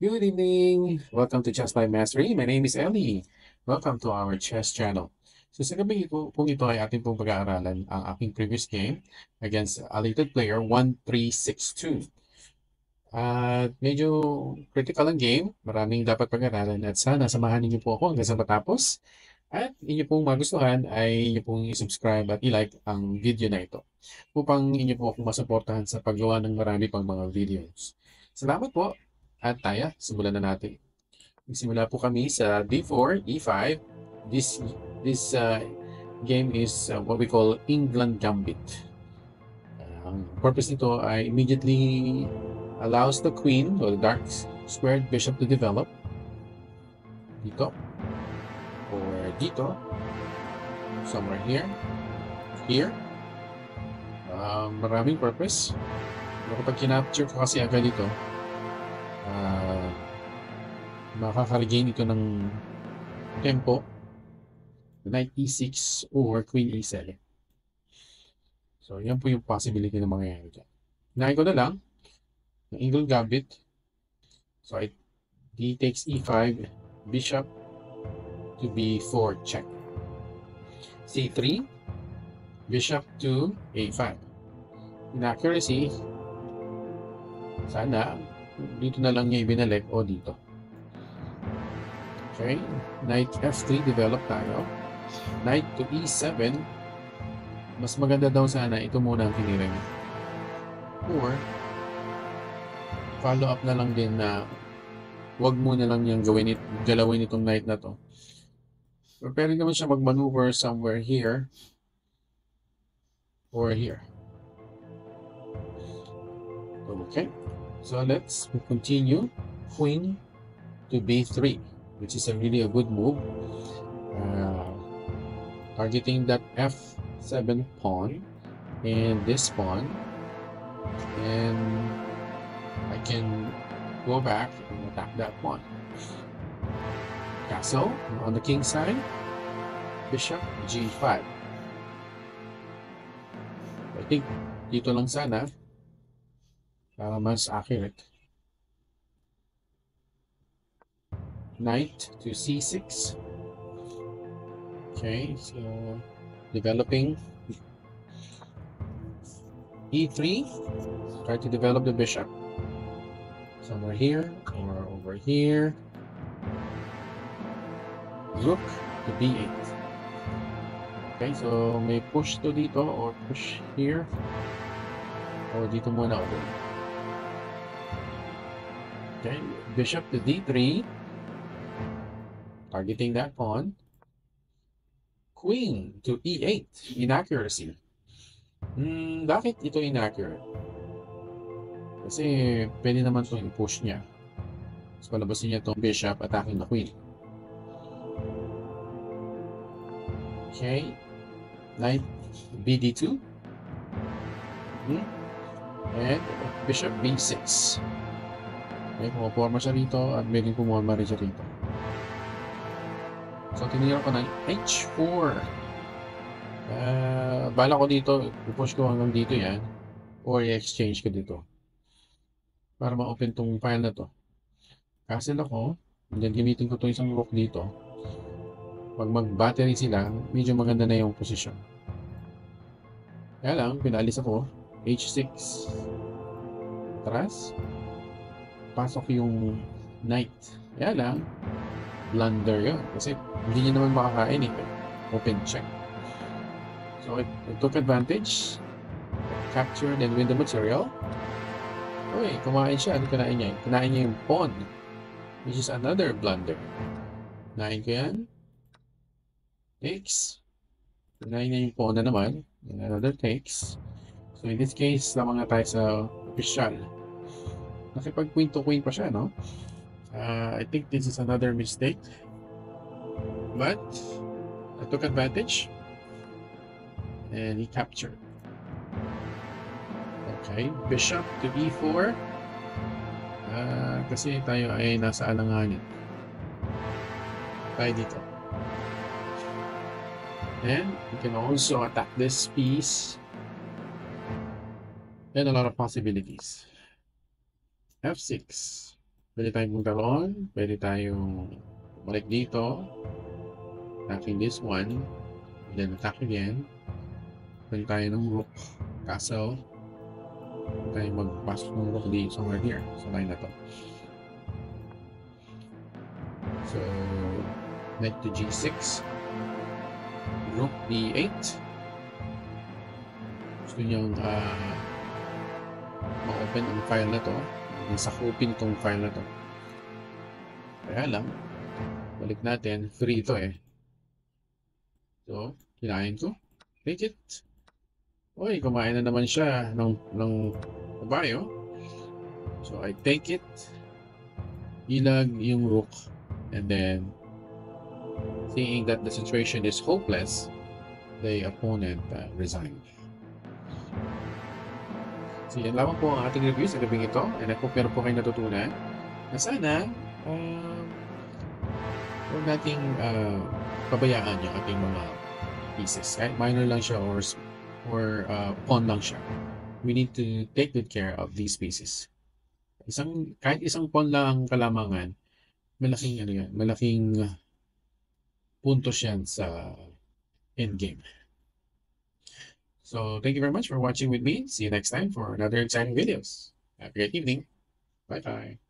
Good evening! Welcome to Chess by Mastery. My name is Ellie. Welcome to our chess channel. So sa gabi pong ito ay ating pong pag-aaralan ang aking previous game against a rated player 1362. At medyo critical ang game. Maraming dapat pag-aralan at sana samahan niyo po ako hanggang sa matapos. At inyo pong magustuhan ay inyo pong i-subscribe at i-like ang video na ito upang inyo po akong masuportahan sa paggawa ng marami pang mga videos. Salamat po at simulan na natin. Nagsimula po kami sa D4, E5. This game is what we call England Gambit. Ang purpose nito ay immediately allows the queen or the dark squared bishop to develop dito or dito, somewhere here. Maraming purpose. Kapag kinapture ko kasi agad dito, makaka-regain ito ng tempo, knight e6 or queen e7. So, yan po yung possibility na mangyayari dyan. Hinahin ko na lang, ng England Gambit. So, d takes e5, bishop to b4, check. c3, bishop to a5. Inaccuracy, sana, dito na lang niya ibinalik o dito. Okay, knight f3, develop tayo. Knight to e7. Mas maganda daw sana ito muna ang tiniring. Or, follow up na lang din na wag muna lang niyang galawin itong knight na to. Pero pwede naman siya mag-maneuver somewhere here or here. Okay, so let's continue. Queen to b3, which is really a good move. Targeting that f7 pawn and this pawn, and I can go back and attack that pawn. Castle on the king side, bishop g5. I think dito lang sana para mas accurate. Knight to c6. Okay, so developing e3. Try to develop the bishop somewhere here or over here. Rook to b8. Okay, so may push to dito or push here o dito muna ulit. Okay, bishop to d3. Targeting that pawn. Queen to e8. Inaccuracy. Bakit ito inaccurate? Kasi pwede naman itong i-push niya. So palabasin niya itong bishop, attacking the queen. Okay. Knight bd2. And bishop b6. Okay, pumaporma siya rito at pwedeng pumorma rin siya rito. So, tinira ko ng h4. Bala ko dito, i-push ko hanggang dito yan. Or i-exchange ko dito. Para ma-open tong file na to. Castle ako. And then, gamitin ko to isang rook dito. Pag mag-battery sila, medyo maganda na yung posisyon. Kaya lang, pinalis ako. h6. Atras. Pasok yung knight. Kaya lang, blunder yun. Kasi hindi niya naman makakain eh. Open check. So it took advantage. Captured and win the material. Okay, kumain siya. Ano kinain niya? Kinain niya yung pawn. Which is another blunder. Kinain ko yan. Takes. Kinain niya yung pawn na naman. And another takes. So in this case, lamang na tayo sa official. Nakipag queen to queen pa siya, no? I think this is another mistake, but I took advantage and he captured. Okay, bishop to e4. Kasi tayo ay nasa alanganin. Tayo dito. And we can also attack this piece. And a lot of possibilities. f6. Pwede tayong punta roon. Pwede tayong balik dito. Attacking this one. Then attack again. Pwede tayo ng rook. Castle. Pwede tayong magpasok ng rook dito. Somewhere here. Sa line na to. So, knight to g6. Rook d8. Gusto niyang ma-open ang file na to. Sakupin itong file na to. Kaya lang, balik natin. Free ito eh. So, kinain ko. Take it. Uy, kumain na naman siya ng kabayo. So, I take it. Ilag yung rook. And then, seeing that the situation is hopeless, the opponent resigned. So, yan lamang po ang ating review sa gabing ito. And I hope meron po kayo natutunan. Na sana, huwag nating pabayaan yung ating mga pieces. Kahit minor lang siya or pawn lang siya. We need to take good care of these pieces. Kahit isang pawn lang ang kalamangan, malaking puntos yan sa endgame. So, thank you very much for watching with me. See you next time for another exciting videos. Have a great evening. Bye-bye.